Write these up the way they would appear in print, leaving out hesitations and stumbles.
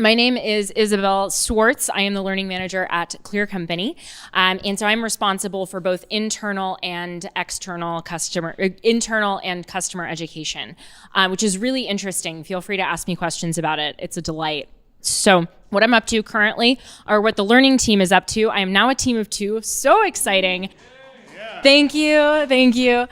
My name is Isabel Swartz. I am the learning manager at ClearCompany. And so I'm responsible for both internal and customer education, which is really interesting. Feel free to ask me questions about it. It's a delight. So what I'm up to currently, or what the learning team is up to, I am now a team of 2. So exciting. Thank you.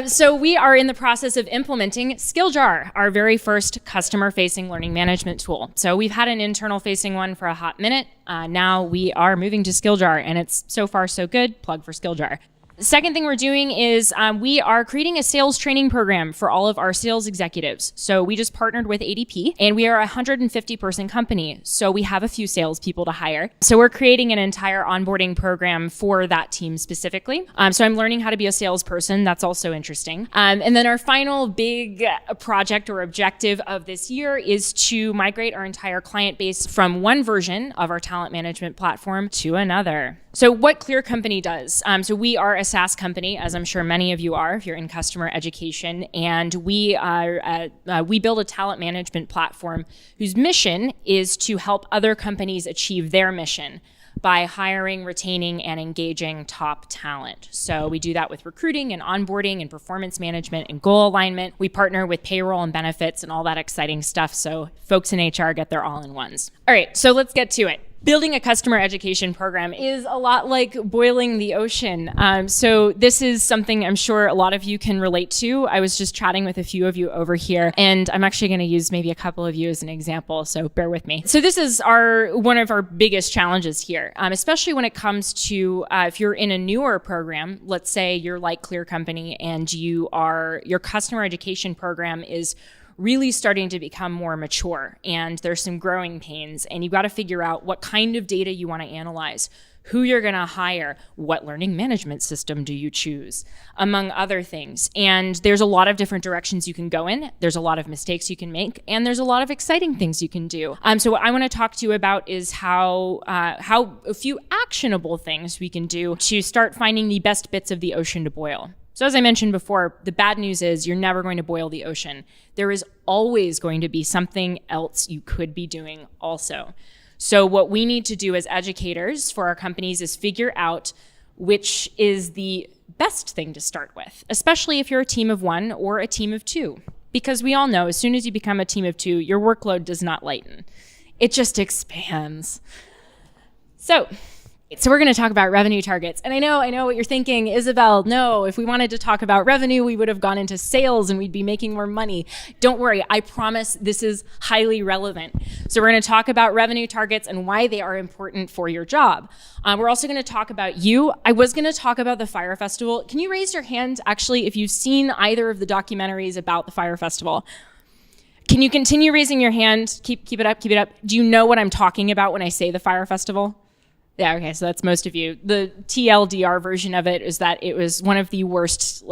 So we are in the process of implementing SkillJar, our very first customer-facing learning management tool. So we've had an internal-facing one for a hot minute. Now we are moving to SkillJar, and it's so far so good. Plug for SkillJar. The second thing we're doing is we are creating a sales training program for all of our sales executives. So we just partnered with ADP, and we are a 150-person company. So we have a few salespeople to hire. So we're creating an entire onboarding program for that team specifically. So I'm learning how to be a salesperson. That's also interesting. And then our final big project or objective of this year is to migrate our entire client base from one version of our talent management platform to another. So what ClearCompany does, so we are a SaaS company, as I'm sure many of you are if you're in customer education, and we build a talent management platform whose mission is to help other companies achieve their mission by hiring, retaining, and engaging top talent. So we do that with recruiting and onboarding and performance management and goal alignment. We partner with payroll and benefits and all that exciting stuff so folks in HR get their all-in-ones. All right, so let's get to it. Building a customer education program is a lot like boiling the ocean. So this is something I'm sure a lot of you can relate to. I was just chatting with a few of you over here, and I'm actually going to use maybe a couple of you as an example, so bear with me. So this is one of our biggest challenges here, especially when it comes to if you're in a newer program. Let's say you're like ClearCompany and your customer education program is really starting to become more mature, and there's some growing pains, and you've got to figure out what kind of data you want to analyze, who you're going to hire, what learning management system do you choose, among other things. And there's a lot of different directions you can go in. There's a lot of mistakes you can make, and there's a lot of exciting things you can do. So what I want to talk to you about is how a few actionable things we can do to start finding the best bits of the ocean to boil. So as I mentioned before, the bad news is you're never going to boil the ocean. There is always going to be something else you could be doing also. So what we need to do as educators for our companies is figure out which is the best thing to start with, especially if you're a team of 1 or a team of 2. Because we all know as soon as you become a team of 2, your workload does not lighten. It just expands. So we're going to talk about revenue targets. And I know what you're thinking, Isabel, no, if we wanted to talk about revenue, we would have gone into sales and we'd be making more money. Don't worry, I promise this is highly relevant. So we're going to talk about revenue targets and why they are important for your job. We're also going to talk about you. I was going to talk about the Fire Festival. Can you raise your hand, actually, if you've seen either of the documentaries about the Fire Festival? Can you continue raising your hand? Keep it up. Do you know what I'm talking about when I say the Fire Festival? Yeah, okay, so that's most of you. The TLDR version of it is that it was one of the worst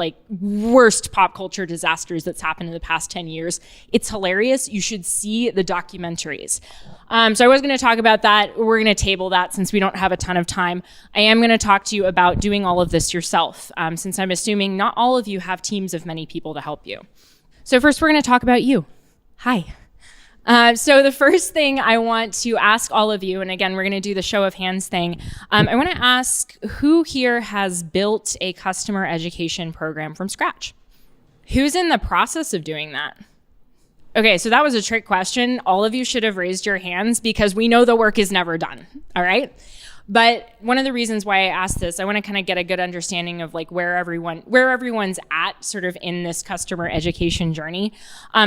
pop culture disasters that's happened in the past 10 years. It's hilarious. You should see the documentaries. So I was going to talk about that. We're going to table that since we don't have a ton of time. I am going to talk to you about doing all of this yourself, since I'm assuming not all of you have teams of many people to help you. So first, we're going to talk about you. Hi. So the first thing I want to ask all of you, and again, we're going to do the show of hands thing. I want to ask who here has built a customer education program from scratch? Who's in the process of doing that? Okay, so that was a trick question. All of you should have raised your hands because we know the work is never done, all right? But one of the reasons why I asked this, I want to kind of get a good understanding of like where everyone's at sort of in this customer education journey.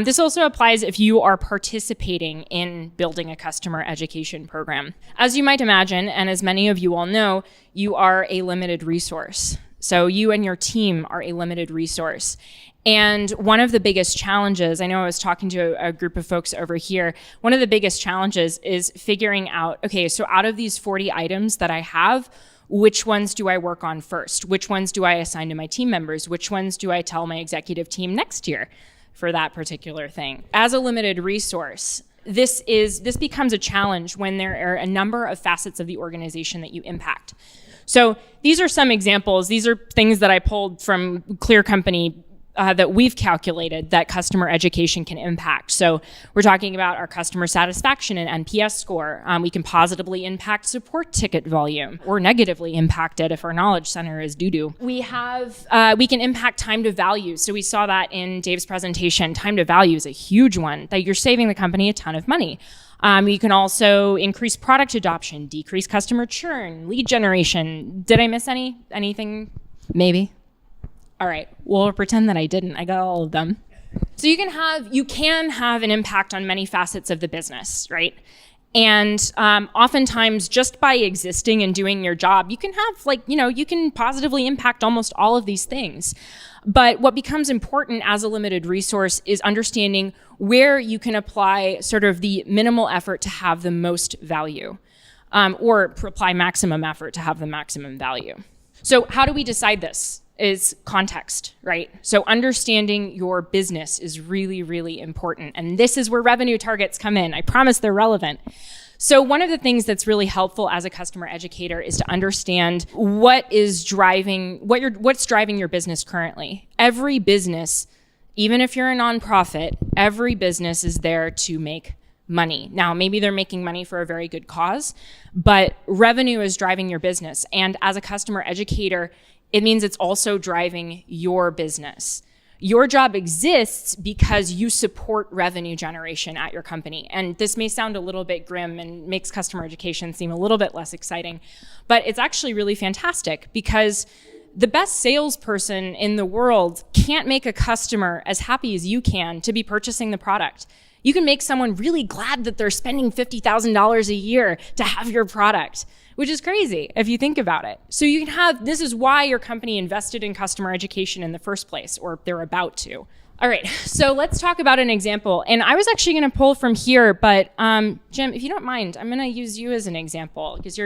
This also applies if you are participating in building a customer education program. As you might imagine, and as many of you all know, you are a limited resource. So you and your team are a limited resource. And one of the biggest challenges, I know I was talking to a group of folks over here, one of the biggest challenges is figuring out, okay, so out of these 40 items that I have, which ones do I work on first? Which ones do I assign to my team members? Which ones do I tell my executive team next year for that particular thing? As a limited resource, this becomes a challenge when there are a number of facets of the organization that you impact. So these are some examples. These are things that I pulled from ClearCompany that we've calculated that customer education can impact. So we're talking about our customer satisfaction and NPS score. We can positively impact support ticket volume or negatively impact it if our knowledge center is doo-doo. We can impact time to value. So we saw that in Dave's presentation. Time to value is a huge one, that you're saving the company a ton of money. You can also increase product adoption, decrease customer churn, lead generation. Did I miss anything? Maybe. All right, we'll pretend that I didn't. I got all of them. So you can have an impact on many facets of the business, right? And oftentimes, just by existing and doing your job, you can have you can positively impact almost all of these things. But what becomes important as a limited resource is understanding where you can apply sort of the minimal effort to have the most value, or apply maximum effort to have the maximum value. So how do we decide this? Is context, right? So understanding your business is really, really important. And this is where revenue targets come in. I promise they're relevant. So one of the things that's really helpful as a customer educator is to understand what's driving your business currently. Every business, even if you're a nonprofit, every business is there to make money. Now, maybe they're making money for a very good cause, but revenue is driving your business. And as a customer educator, it means it's also driving your business. Your job exists because you support revenue generation at your company. And this may sound a little bit grim and makes customer education seem a little bit less exciting, but it's actually really fantastic because the best salesperson in the world can't make a customer as happy as you can to be purchasing the product. You can make someone really glad that they're spending $50,000 a year to have your product, which is crazy if you think about it. So this is why your company invested in customer education in the first place, or they're about to. All right, so let's talk about an example. And I was actually gonna pull from here, but Jim, if you don't mind, I'm gonna use you as an example because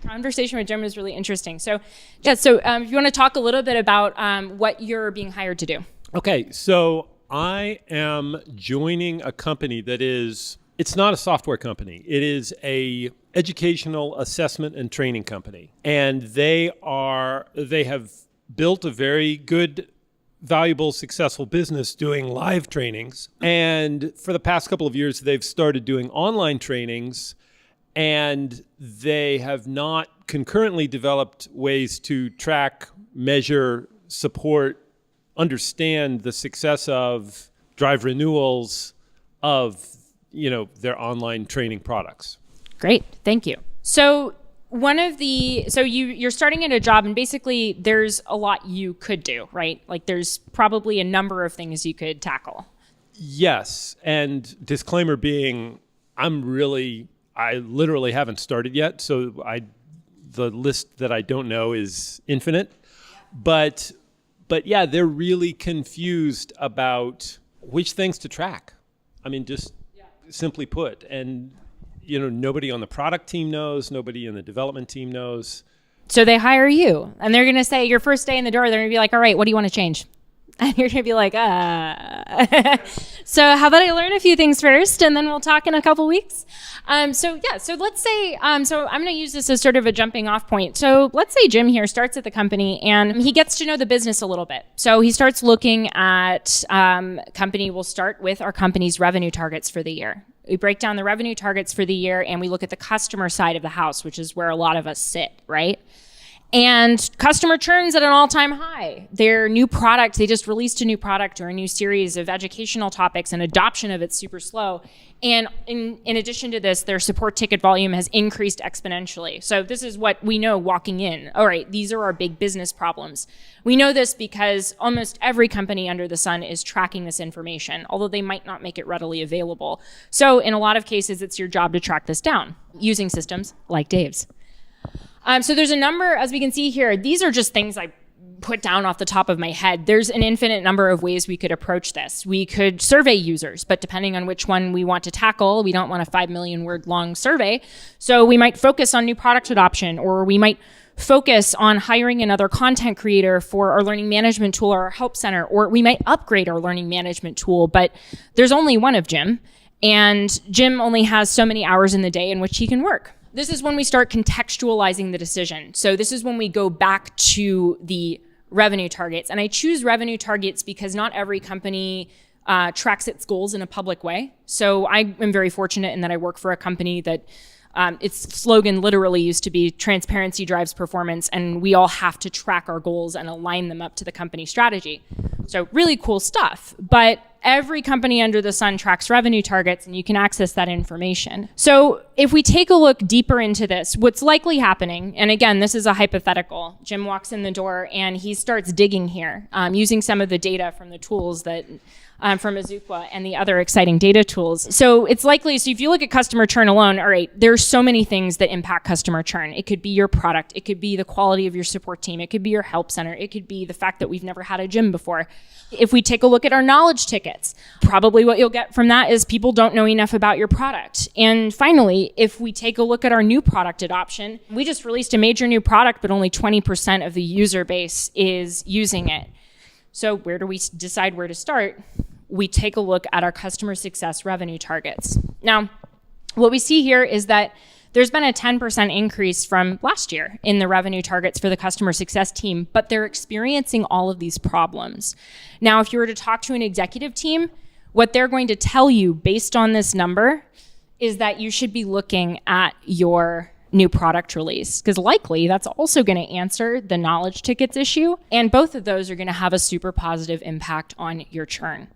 conversation with Jim is really interesting. So if you wanna talk a little bit about what you're being hired to do. Okay, so I am joining a company it's not a software company. It is a educational assessment and training company. And they have built a very good, valuable, successful business doing live trainings. And for the past couple of years, they've started doing online trainings, and they have not concurrently developed ways to track, measure, support, understand the success of, drive renewals of their online training products. Great, thank you. So you're starting at a job, and basically there's a lot you could do, right? Like there's probably a number of things you could tackle. Yes, and disclaimer being, I literally haven't started yet, so the list that I don't know is infinite. But yeah, they're really confused about which things to track. I mean, just simply put, and nobody on the product team knows, nobody in the development team knows. So they hire you, and they're going to say, your first day in the door, they're going to be like, all right, what do you want to change? And you're going to be like, So how about I learn a few things first, and then we'll talk in a couple weeks? So let's say, so I'm going to use this as sort of a jumping off point. So let's say Jim here starts at the company, and he gets to know the business a little bit. So he starts looking at, we'll start with our company's revenue targets for the year. We break down the revenue targets for the year, and we look at the customer side of the house, which is where a lot of us sit, right? And customer churn's at an all-time high. Their new product, they just released a new product or a new series of educational topics, and adoption of it's super slow. And in addition to this, their support ticket volume has increased exponentially. So this is what we know walking in. All right, these are our big business problems. We know this because almost every company under the sun is tracking this information, although they might not make it readily available. So in a lot of cases, it's your job to track this down using systems like Dave's. So there's a number, as we can see here, these are just things I put down off the top of my head. There's an infinite number of ways we could approach this. We could survey users, but depending on which one we want to tackle, we don't want a 5 million word long survey. So we might focus on new product adoption, or we might focus on hiring another content creator for our learning management tool or our help center, or we might upgrade our learning management tool, but there's only one of Jim, and Jim only has so many hours in the day in which he can work. This is when we start contextualizing the decision. So this is when we go back to the revenue targets. And I choose revenue targets because not every company tracks its goals in a public way. So I am very fortunate in that I work for a company that its slogan literally used to be transparency drives performance, and we all have to track our goals and align them up to the company strategy. So really cool stuff. But every company under the sun tracks revenue targets, and you can access that information. So if we take a look deeper into this, what's likely happening, and again, this is a hypothetical. Jim walks in the door and he starts digging here, using some of the data from the tools that from Azuqua and the other exciting data tools. So it's likely, so if you look at customer churn alone, all right, there's so many things that impact customer churn. It could be your product. It could be the quality of your support team. It could be your help center. It could be the fact that we've never had a gym before. If we take a look at our knowledge tickets, probably what you'll get from that is people don't know enough about your product. And finally, if we take a look at our new product adoption, we just released a major new product, but only 20% of the user base is using it. So where do we decide where to start? We take a look at our customer success revenue targets. Now, what we see here is that there's been a 10% increase from last year in the revenue targets for the customer success team, but they're experiencing all of these problems. Now, if you were to talk to an executive team, what they're going to tell you based on this number is that you should be looking at your new product release, because likely that's also going to answer the knowledge tickets issue, and both of those are going to have a super positive impact on your churn.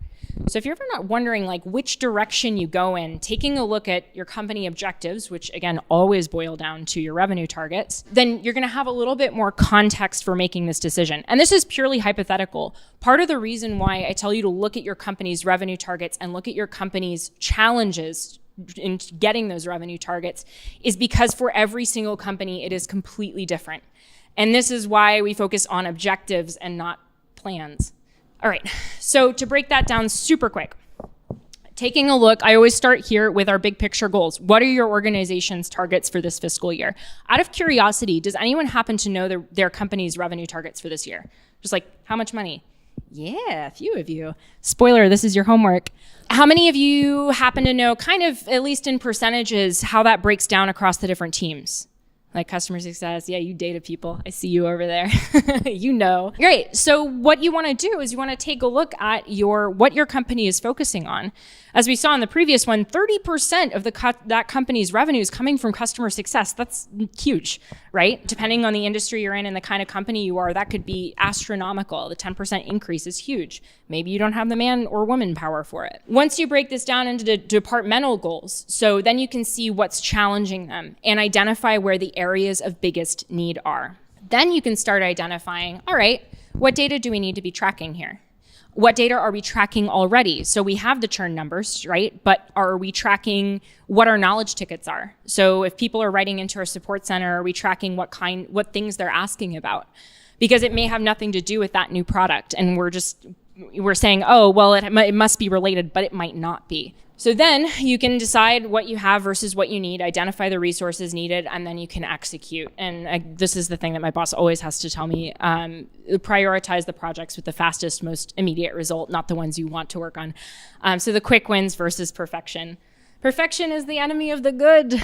So if you're ever not wondering like which direction you go in, taking a look at your company objectives, which again always boil down to your revenue targets, then you're going to have a little bit more context for making this decision. And this is purely hypothetical. Part of the reason why I tell you to look at your company's revenue targets and look at your company's challenges in getting those revenue targets is because for every single company, it is completely different. And this is why we focus on objectives and not plans. All right, so to break that down super quick, taking a look, I always start here with our big picture goals. What are your organization's targets for this fiscal year? Out of curiosity, does anyone happen to know their company's revenue targets for this year? Just like, how much money? Yeah, a few of you. Spoiler, this is your homework. How many of you happen to know, kind of, at least in percentages, how that breaks down across the different teams? Like customer success, yeah, you data people. I see you over there. You know. Great. So what you want to do is you want to take a look at what your company is focusing on. As we saw in the previous one, 30% of that company's revenue is coming from customer success. That's huge, right? Depending on the industry you're in and the kind of company you are, that could be astronomical. The 10% increase is huge. Maybe you don't have the man or woman power for it. Once you break this down into the departmental goals, so then you can see what's challenging them and identify where the areas of biggest need are. Then you can start identifying, all right, what data do we need to be tracking here? What data are we tracking already? So we have the churn numbers, right? But are we tracking what our knowledge tickets are? So if people are writing into our support center, are we tracking what things they're asking about? Because it may have nothing to do with that new product. And we're saying, oh, well, it must be related, but it might not be. So then you can decide what you have versus what you need, identify the resources needed, and then you can execute. And this is the thing that my boss always has to tell me, prioritize the projects with the fastest, most immediate result, not the ones you want to work on. So the quick wins versus perfection. Perfection is the enemy of the good.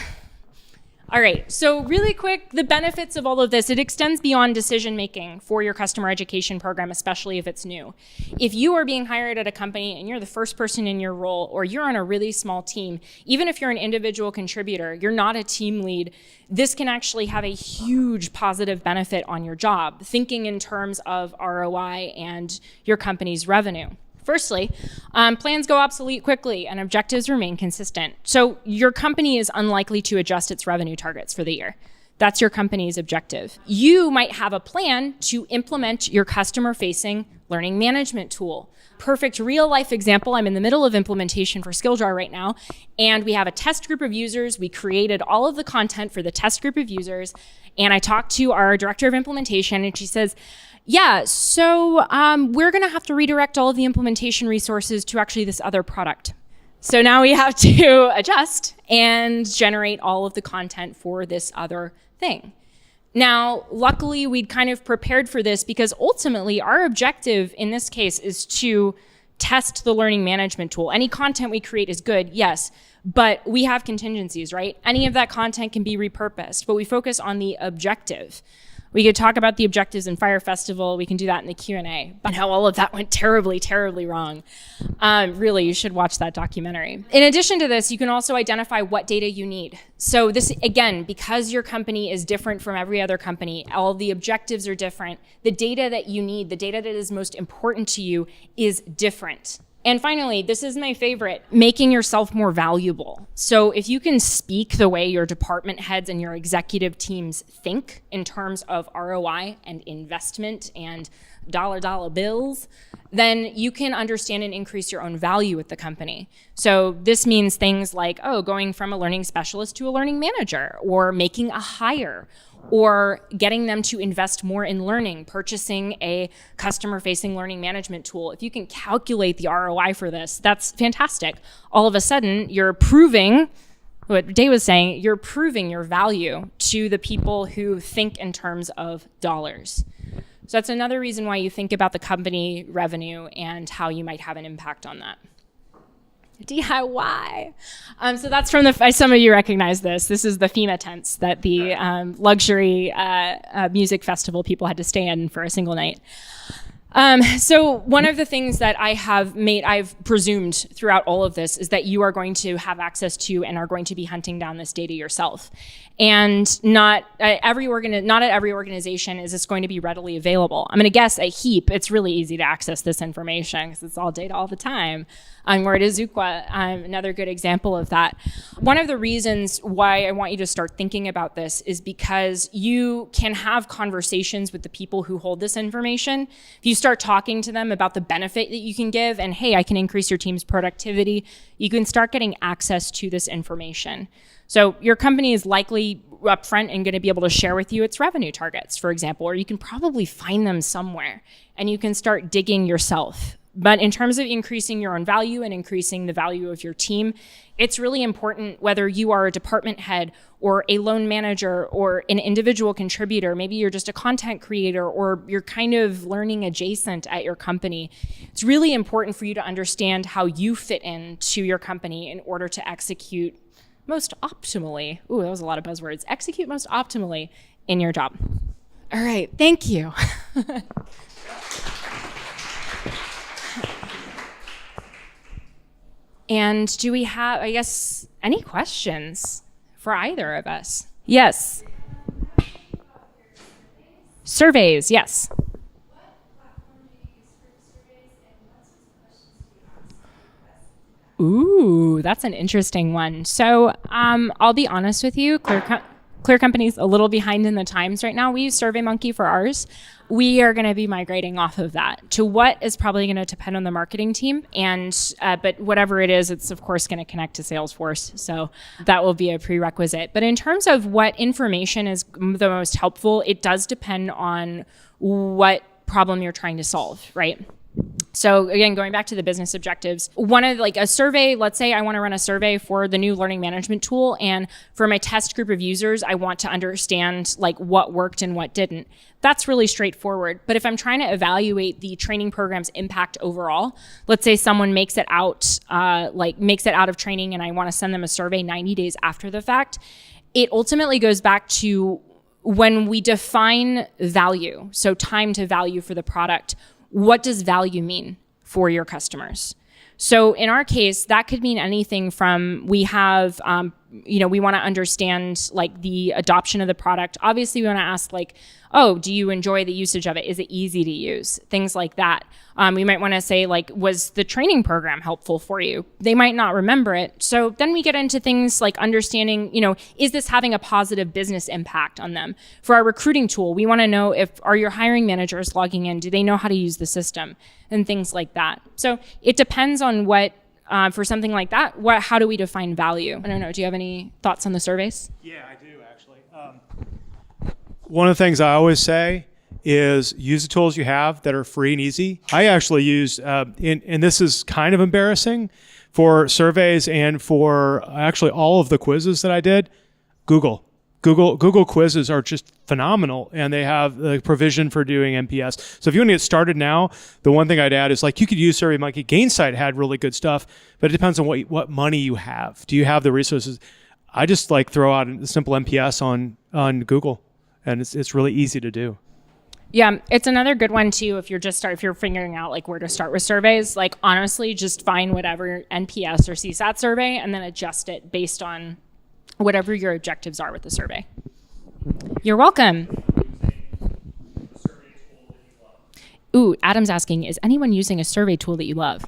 All right, so really quick, the benefits of all of this, it extends beyond decision-making for your customer education program, especially if it's new. If you are being hired at a company and you're the first person in your role, or you're on a really small team, even if you're an individual contributor, you're not a team lead, this can actually have a huge positive benefit on your job, thinking in terms of ROI and your company's revenue. Firstly, plans go obsolete quickly and objectives remain consistent. So your company is unlikely to adjust its revenue targets for the year. That's your company's objective. You might have a plan to implement your customer-facing learning management tool. Perfect real-life example, I'm in the middle of implementation for SkillJar right now, and we have a test group of users. We created all of the content for the test group of users, and I talked to our director of implementation, and she says, yeah, so we're going to have to redirect all of the implementation resources to actually this other product. So now we have to adjust and generate all of the content for this other thing. Now, luckily, we'd kind of prepared for this because ultimately our objective in this case is to test the learning management tool. Any content we create is good, yes, but we have contingencies, right? Any of that content can be repurposed, but we focus on the objective. We could talk about the objectives in Fire Festival. We can do that in the Q&A, but how all of that went terribly, terribly wrong. Really, you should watch that documentary. In addition to this, you can also identify what data you need. So this, again, because your company is different from every other company, all the objectives are different, the data that you need, the data that is most important to you is different. And finally, this is my favorite, making yourself more valuable. So if you can speak the way your department heads and your executive teams think in terms of ROI and investment and dollar bills, then you can understand and increase your own value with the company. So this means things like, going from a learning specialist to a learning manager, or making a hire, or getting them to invest more in learning, purchasing a customer-facing learning management tool. If you can calculate the ROI for this, that's fantastic. All of a sudden, you're proving, what Day was saying, you're proving your value to the people who think in terms of dollars. So that's another reason why you think about the company revenue and how you might have an impact on that. DIY. So that's from some of you recognize this. This is the FEMA tents that the luxury music festival people had to stay in for a single night. So one of the things that I've presumed throughout all of this is that you are going to have access to and are going to be hunting down this data yourself. And not at every organization is this going to be readily available. I'm going to guess at HEAP, it's really easy to access this information because it's all data all the time. We're at Azuqua, another good example of that. One of the reasons why I want you to start thinking about this is because you can have conversations with the people who hold this information. If you start talking to them about the benefit that you can give and, hey, I can increase your team's productivity, you can start getting access to this information. So your company is likely upfront and going to be able to share with you its revenue targets, for example, or you can probably find them somewhere and you can start digging yourself. But in terms of increasing your own value and increasing the value of your team, it's really important whether you are a department head or a loan manager or an individual contributor, maybe you're just a content creator or you're kind of learning adjacent at your company. It's really important for you to understand how you fit into your company in order to execute most optimally. Ooh, that was a lot of buzzwords. Execute most optimally in your job. All right, thank you. And do we have, I guess, any questions for either of us? Yes. Surveys, yes. Ooh, that's an interesting one. So I'll be honest with you, ClearCompany's a little behind in the times right now. We use SurveyMonkey for ours. We are going to be migrating off of that to what is probably going to depend on the marketing team. But whatever it is, it's of course going to connect to Salesforce. So that will be a prerequisite. But in terms of what information is the most helpful, it does depend on what problem you're trying to solve, right? So again, going back to the business objectives, one of a survey, let's say I want to run a survey for the new learning management tool. And for my test group of users, I want to understand what worked and what didn't. That's really straightforward. But if I'm trying to evaluate the training program's impact overall, let's say someone makes it out of training and I want to send them a survey 90 days after the fact, it ultimately goes back to when we define value, so time to value for the product. What does value mean for your customers? So in our case, that could mean anything from we have, we want to understand the adoption of the product. Obviously, we want to ask do you enjoy the usage of it? Is it easy to use? Things like that. We might want to say was the training program helpful for you? They might not remember it. So then we get into things like understanding, is this having a positive business impact on them? For our recruiting tool, we want to know are your hiring managers logging in? Do they know how to use the system? And things like that. So it depends on what, for something like that, how do we define value? I don't know. Do you have any thoughts on the surveys? Yeah, I do actually. One of the things I always say is use the tools you have that are free and easy. I actually used, and this is kind of embarrassing, for surveys and for actually all of the quizzes that I did, Google quizzes are just phenomenal, and they have the provision for doing NPS. So if you want to get started now, the one thing I'd add is you could use SurveyMonkey. Gainsight had really good stuff, but it depends on what money you have. Do you have the resources? I just throw out a simple NPS on Google, and it's really easy to do. Yeah, it's another good one too. If you're figuring out like where to start with surveys, like honestly, just find whatever NPS or CSAT survey and then adjust it based on whatever your objectives are with the survey. You're welcome. Ooh, Adam's asking, is anyone using a survey tool that you love?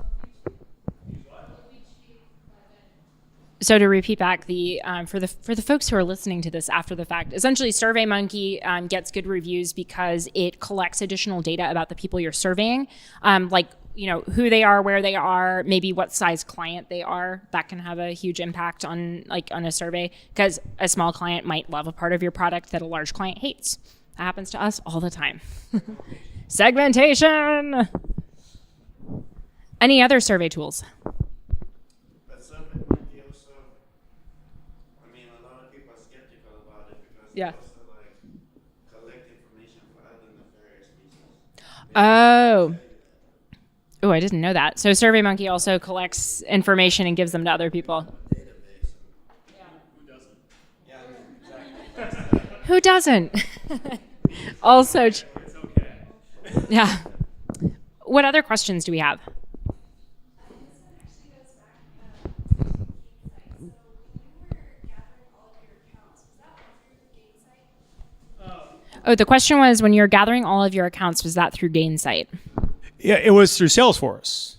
So to repeat back, for the folks who are listening to this after the fact, essentially SurveyMonkey gets good reviews because it collects additional data about the people you're surveying, like who they are, where they are, maybe what size client they are. That can have a huge impact on a survey, because a small client might love a part of your product that a large client hates. That happens to us all the time. Segmentation. Any other survey tools? Yeah. Collect information for other nefarious reasons. Oh, I didn't know that. So SurveyMonkey also collects information and gives them to other people. Database. Yeah. Who doesn't? Who doesn't? Also, It's okay. yeah. What other questions do we have? Oh, the question was, when you're gathering all of your accounts, was that through Gainsight? Yeah, it was through Salesforce.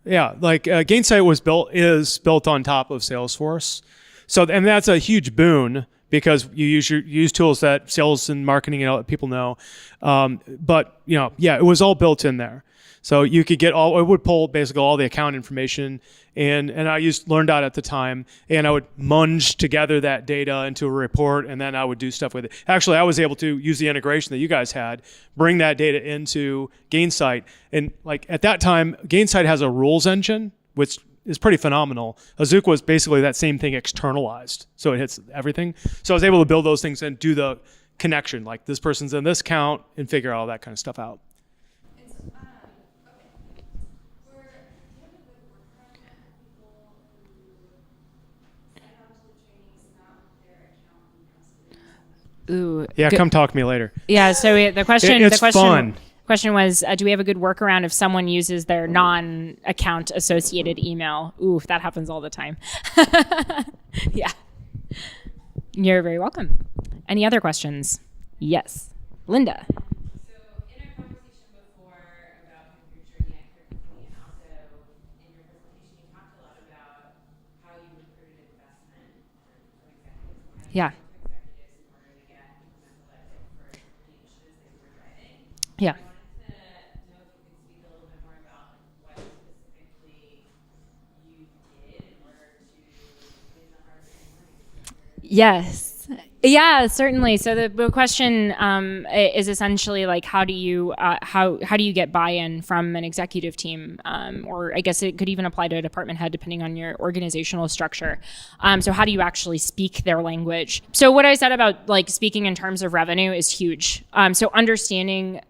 Yeah, like Gainsight is built on top of Salesforce. So, and that's a huge boon because you use tools that sales and marketing and people know. But it was all built in there. So you could it would pull basically all the account information, and I used LearnDot at the time, and I would munge together that data into a report, and then I would do stuff with it. Actually, I was able to use the integration that you guys had, bring that data into Gainsight, and like at that time, Gainsight has a rules engine, which is pretty phenomenal. Azuka was basically that same thing externalized, so it hits everything. So I was able to build those things and do the connection, like this person's in this count, and figure all that kind of stuff out. Ooh. Yeah, come talk to me later. Yeah. So the question. It's fun. Question was, do we have a good workaround if someone uses their non-account associated email? Ooh, that happens all the time. Yeah. You're very welcome. Any other questions? Yes. Linda. So in our conversation before about your journey at ClearCompany, and also in your presentation, you talked a lot about how you recruited investment from executives. Yeah. Executives in order to get incremental budget for the initiatives that you were driving. Yeah. I wanted to know if you could speak a little bit more about what specifically you did in order to win the hearts and minds. Yes. Yeah, certainly. So the question is essentially like, how do you get buy-in from an executive team, or I guess it could even apply to a department head depending on your organizational structure. So how do you actually speak their language? So what I said about like speaking in terms of revenue is huge. So understanding.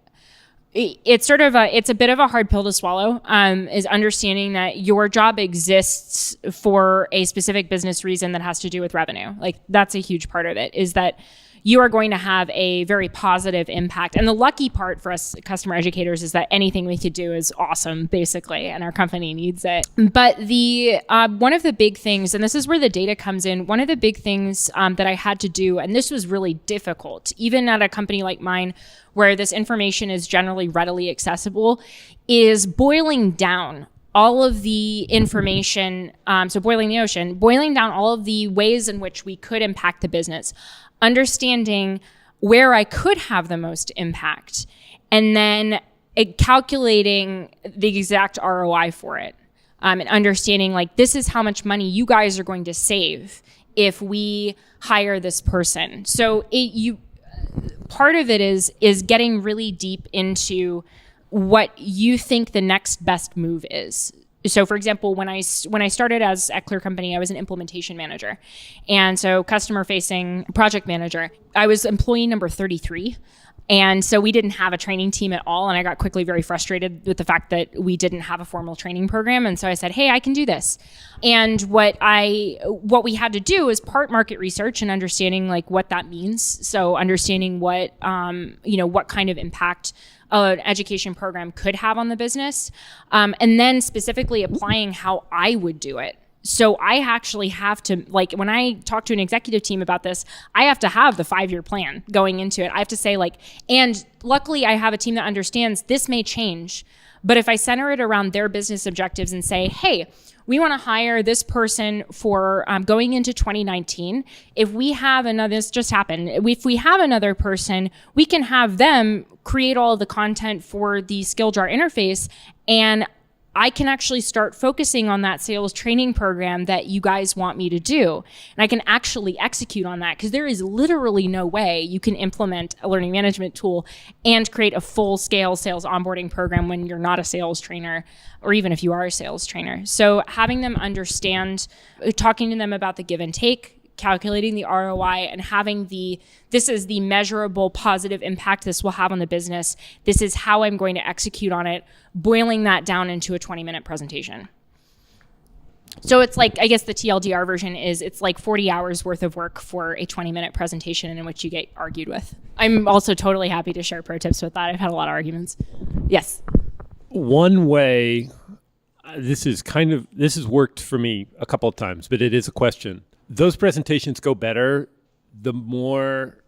It's a bit of a hard pill to swallow, is understanding that your job exists for a specific business reason that has to do with revenue. Like that's a huge part of it, is that you are going to have a very positive impact. And the lucky part for us customer educators is that anything we could do is awesome, basically, and our company needs it. But the one of the big things, and this is where the data comes in, one of the big things that I had to do, and this was really difficult, even at a company like mine, where this information is generally readily accessible, is boiling down all of the information, so boiling the ocean, boiling down all of the ways in which we could impact the business, understanding where I could have the most impact, and then calculating the exact ROI for it, and understanding like, this is how much money you guys are going to save if we hire this person. So part of it is getting really deep into what you think the next best move is. So for example, when I started at ClearCompany, I was an implementation manager. And so customer facing project manager, I was employee number 33. And so we didn't have a training team at all. And I got quickly very frustrated with the fact that we didn't have a formal training program. And so I said, hey, I can do this. And what we had to do is part market research and understanding like what that means. So understanding what kind of impact an education program could have on the business. And then specifically applying how I would do it. So I actually have to, like, when I talk to an executive team about this, I have to have the 5-year plan going into it. I have to say, like, and luckily I have a team that understands this may change, but if I center it around their business objectives and say, hey, we want to hire this person for going into 2019. If we have another, this just happened. If we have another person, we can have them create all of the content for the skill jar interface, and I can actually start focusing on that sales training program that you guys want me to do. And I can actually execute on that, because there is literally no way you can implement a learning management tool and create a full-scale sales onboarding program when you're not a sales trainer, or even if you are a sales trainer. So having them understand, talking to them about the give and take, calculating the ROI, and having this is the measurable positive impact this will have on the business. This is how I'm going to execute on it, boiling that down into a 20-minute presentation. So it's like, I guess the TLDR version is, it's like 40 hours worth of work for a 20-minute presentation in which you get argued with. I'm also totally happy to share pro tips with that. I've had a lot of arguments. Yes. One way, this has worked for me a couple of times, but it is a question. Those presentations go better the more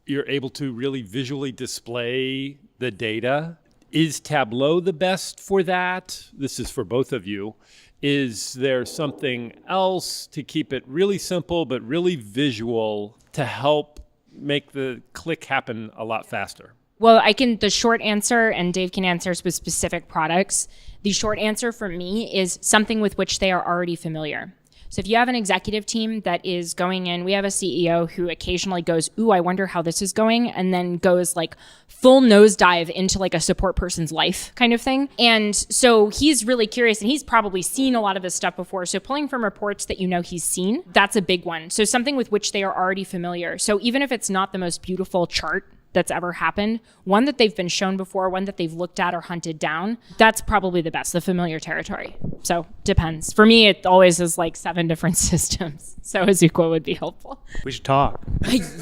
you're able to really visually display the data. Is Tableau the best for that? This is for both of you. Is there something else to keep it really simple but really visual to help make the click happen a lot faster? Well, the short answer, and Dave can answer with specific products. The short answer for me is something with which they are already familiar. So if you have an executive team that is going in, we have a CEO who occasionally goes, ooh, I wonder how this is going, and then goes like full nosedive into like a support person's life kind of thing. And so he's really curious, and he's probably seen a lot of this stuff before. So pulling from reports that he's seen, that's a big one. So something with which they are already familiar. So even if it's not the most beautiful chart that's ever happened, one that they've been shown before, one that they've looked at or hunted down, that's probably the best, the familiar territory. So depends. For me, it always is like 7 different systems. So Azuqua would be helpful. We should talk.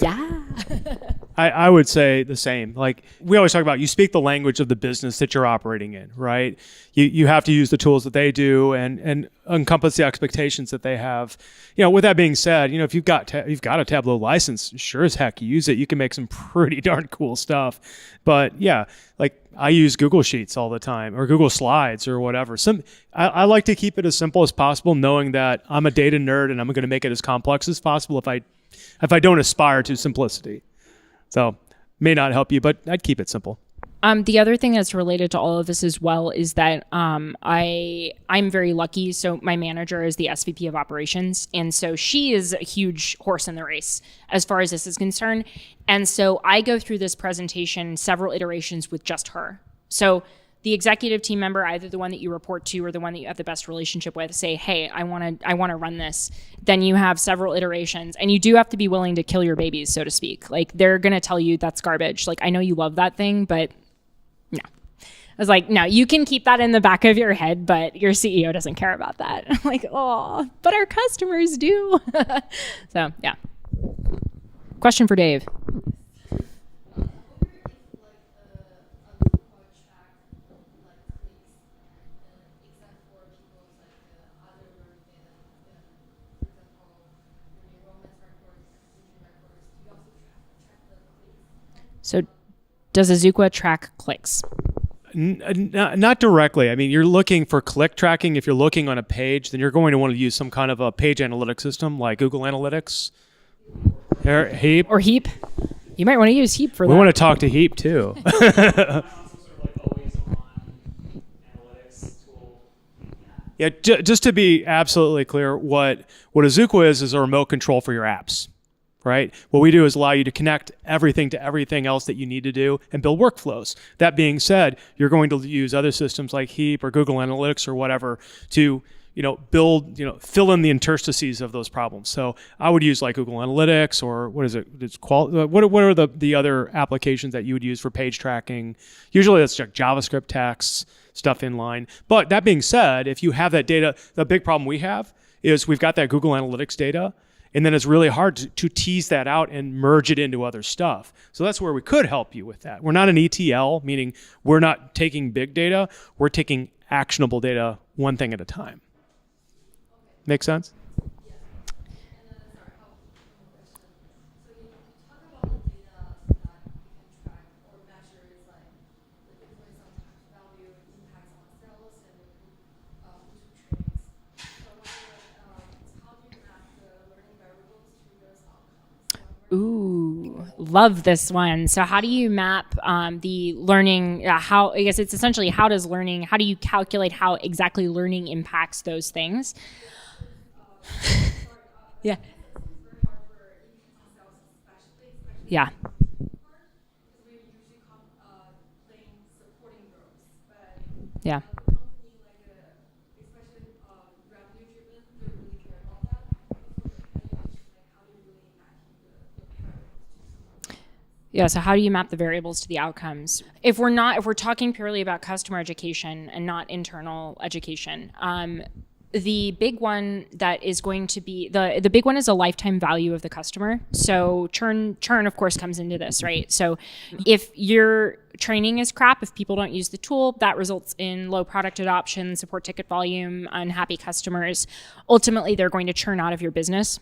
Yeah. I would say the same. Like we always talk about, you speak the language of the business that you're operating in, right? You have to use the tools that they do and encompass the expectations that they have. With that being said, if you've got a Tableau license, sure as heck use it. You can make some pretty darn cool stuff. But yeah, like I use Google Sheets all the time, or Google Slides or whatever. I like to keep it as simple as possible, knowing that I'm a data nerd and I'm going to make it as complex as possible if I don't aspire to simplicity. So may not help you, but I'd keep it simple. The other thing that's related to all of this as well is that I'm very lucky. So my manager is the SVP of operations. And so she is a huge horse in the race as far as this is concerned. And so I go through this presentation several iterations with just her. So the executive team member, either the one that you report to or the one that you have the best relationship with, say, hey, I want to run this. Then you have several iterations, and you do have to be willing to kill your babies, so to speak. Like they're going to tell you that's garbage. Like, I know you love that thing, but no. I was like, no, you can keep that in the back of your head, but your CEO doesn't care about that. I'm like, oh, but our customers do. So yeah. Question for Dave. So does Azuqua track clicks? Not directly. I mean, you're looking for click tracking. If you're looking on a page, then you're going to want to use some kind of a page analytics system like Google Analytics or Heap. Or Heap. You might want to use Heap for that. We want to talk to Heap too. Yeah, just to be absolutely clear, what Azuqua is a remote control for your apps. Right? What we do is allow you to connect everything to everything else that you need to do and build workflows. That being said, you're going to use other systems like Heap or Google Analytics or whatever to fill in the interstices of those problems. So I would use like Google Analytics, or what is it? What are the other applications that you would use for page tracking? Usually that's like JavaScript texts, stuff inline. But that being said, if you have that data, the big problem we have is we've got that Google Analytics data, and then it's really hard to tease that out and merge it into other stuff. So that's where we could help you with that. We're not an ETL, meaning we're not taking big data. We're taking actionable data one thing at a time. Make sense? Ooh, love this one. So how do you map the learning, I guess it's essentially how do you calculate how exactly learning impacts those things? Yeah. Yeah. Yeah. Yeah, so how do you map the variables to the outcomes? If we're talking purely about customer education and not internal education, the big one that is going to be the big one is a lifetime value of the customer. So churn of course comes into this, right? So if your training is crap, if people don't use the tool, that results in low product adoption, support ticket volume, unhappy customers. Ultimately, they're going to churn out of your business.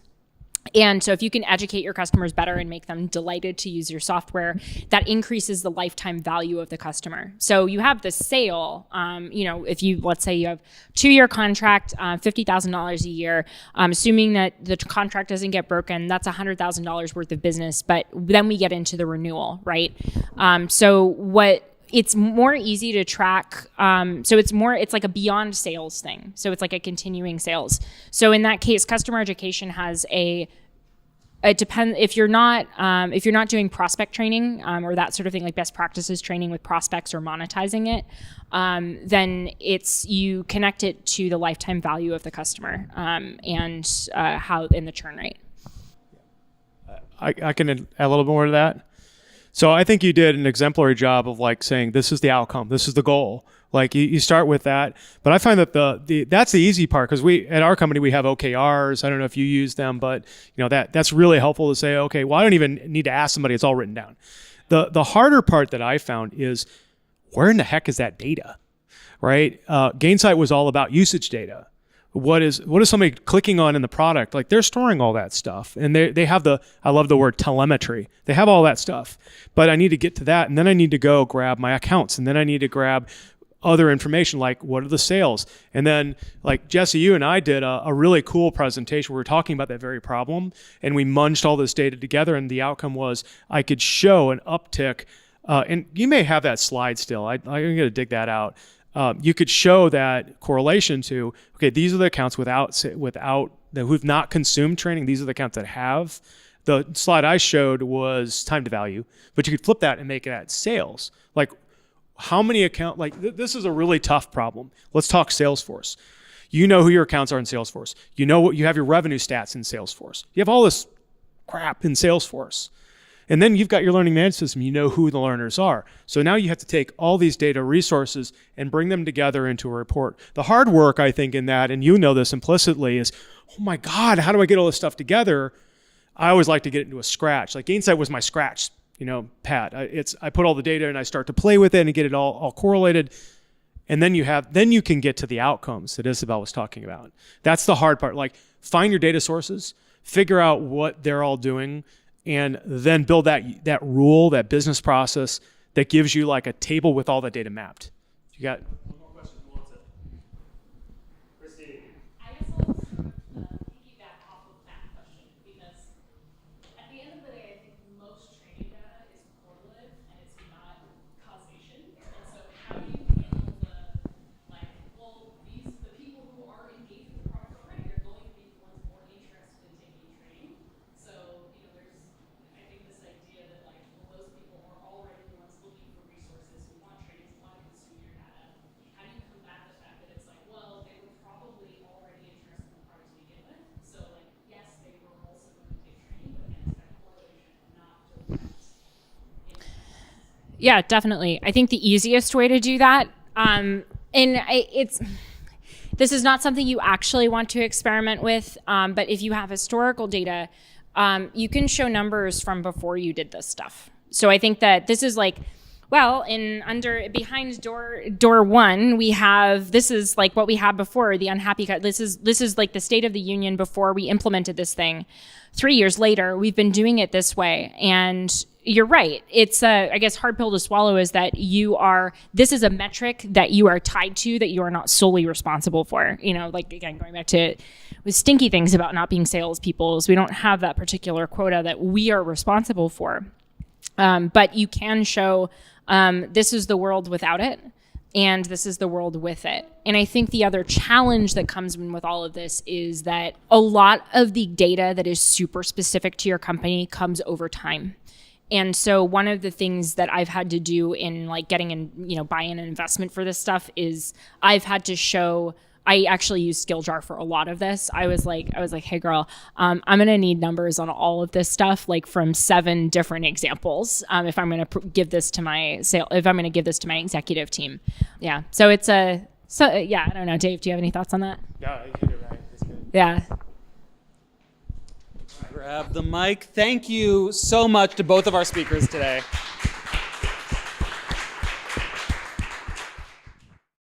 And so if you can educate your customers better and make them delighted to use your software, that increases the lifetime value of the customer. So you have the sale, if let's say you have 2-year contract, $50,000 a year, assuming that the contract doesn't get broken, that's $100,000 worth of business. But then we get into the renewal, right? It's more easy to track. It's like a beyond sales thing. So it's like a continuing sales. So in that case, customer education has it depends if you're not doing prospect training or that sort of thing, like best practices training with prospects or monetizing it, then you connect it to the lifetime value of the customer and how in the churn rate. I can add a little more to that. So I think you did an exemplary job of like saying, this is the outcome, this is the goal. Like you start with that, but I find that that's the easy part, because at our company we have OKRs. I don't know if you use them, but that's really helpful to say, okay, well I don't even need to ask somebody; it's all written down. The harder part that I found is, where in the heck is that data, right? Gainsight was all about usage data. What is somebody clicking on in the product? Like they're storing all that stuff, and they have I love the word telemetry. They have all that stuff, but I need to get to that, and then I need to go grab my accounts, and then I need to grab other information like what are the sales, and then like Jesse, you and I did a really cool presentation where we were talking about that very problem, and we munged all this data together, and the outcome was I could show an uptick, and you may have that slide still. I'm going to dig that out. You could show that correlation to, okay, these are the accounts who've not consumed training. These are the accounts that have. The slide I showed was time to value, but you could flip that and make it at sales. Like how many this is a really tough problem. Let's talk Salesforce. You know who your accounts are in Salesforce. You know you have your revenue stats in Salesforce. You have all this crap in Salesforce. And then you've got your learning management system. You know who the learners are. So now you have to take all these data resources and bring them together into a report. The hard work, I think, in that, and you know this implicitly, is, oh my God, how do I get all this stuff together? I always like to get it into a scratch. Like Gainsight was my scratch, pad. I put all the data and I start to play with it and get it all correlated. And then you can get to the outcomes that Isabel was talking about. That's the hard part. Like find your data sources, figure out what they're all doing, and then build that rule, that business process that gives you like a table with all the data mapped. You got one more question? Who wants it? Christine. I guess I'll sort of piggyback off of that question, because at the end of the day, I think most training data is correlative and it's not causation. And so how do you handle the people who are engaged with the product already are going to be the ones more interested in taking training. So, there's, I think, this idea that those people are already the ones looking for resources, who want training, who want to consume your data. Yeah, definitely. I think the easiest way to do that, this is not something you actually want to experiment with, but if you have historical data, you can show numbers from before you did this stuff. So I think that this is like, well, behind door one, we have, this is like what we had before, the unhappy, this is like the State of the Union before we implemented this thing. 3 years later, we've been doing it this way. And you're right. It's I guess, hard pill to swallow is that this is a metric that you are tied to, that you are not solely responsible for. Like, again, going back to with stinky things about not being salespeople is we don't have that particular quota that we are responsible for. But you can show this is the world without it, and this is the world with it. And I think the other challenge that comes in with all of this is that a lot of the data that is super specific to your company comes over time. And so one of the things that I've had to do in like getting in, buying an investment for this stuff is I've had to show, I actually use SkillJar for a lot of this. I was like, hey girl, I'm going to need numbers on all of this stuff, like from 7 different examples. If I'm going to give this to my executive team. Yeah. So I don't know, Dave, do you have any thoughts on that? Yeah, you did it right. That's good. Yeah. Grab the mic. Thank you so much to both of our speakers today.